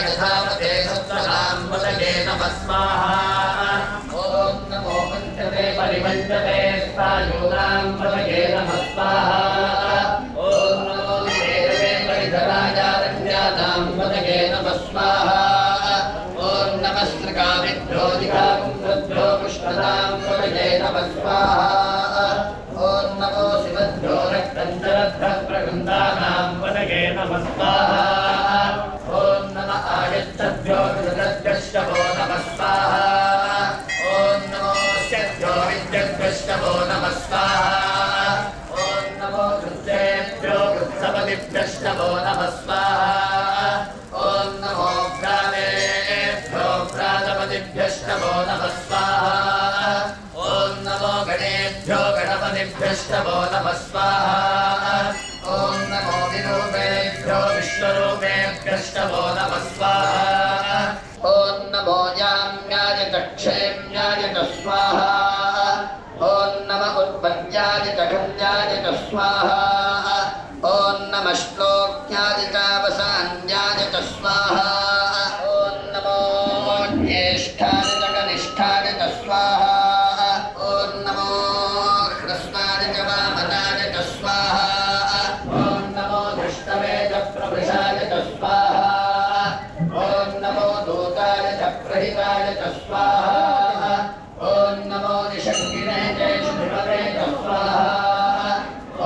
यथावते सत्त्वनां पतये नमः स्वाहा ॐ नमो पञ्चते परिपञ्चते स्थायूनां पतये नमः स्वाहा ॐ नमो देवे परिधरायारण्यानां पतये नमः स्वाहा ॐ नमस्त्रकामिभ्यो दिखाकुम्भ्यो पुष्पदां पतये नमः स्वाहा ॐ नमो शिवभ्यो रक्तञ्जलभ्यः प्रगन्धानां पतये नमः स्वाहा ॐ नमः आयच्छद्भ्यो विदधद्भ्यश्चवो नमः स्वाहा ॐ नमो शद्भ्यो विद्यद्भ्यश्चवो नमः स्वाहा ॐ नमो कृत्येभ्यो कृत्सपतिभ्यश्चवो नमः स्वाहा ॐ नमो भ्रातेभ्यो भ्रातपतिभ्यश्चवो नमः स्वाहा ॐ नमो गणेभ्यो गणपतिभ्यश्चवो नमः स्वाहा ॐ नमो विरूपेभ्यो विश्वरूपेभ्यश्चवो नमः स्वाहा ॐ नमो याम्याय चक्षेम्याय च स्वाहा ॐ नमः उत्पत्त्याय च खन्द्याय च स्वाहा ॐ नमः श्लोक्याय चावसान्याय च स्वाहा ॐ नमो ज्येष्ठाय च कनिष्ठाय च स्वाहा ॐ नमो ह्रस्वाय च वामनाय च स्वाहा ॐ नमो धृष्टवे च प्रभृशाय च स्वाहा ॐ नमो दूताय च प्रहिताय च स्वाहा ॐ नमो निशक्तिने च शुभवे च स्वाहा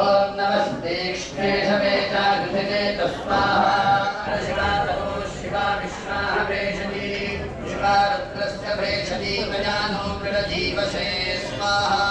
ॐ नमस्तीक्ष्णेशवे च गृहिते च स्वाहा शिवा तमो शिवा विश्वाः भेषजी शिवा रुद्रस्य भेषजी गजानो मृडजीवसे स्वाहा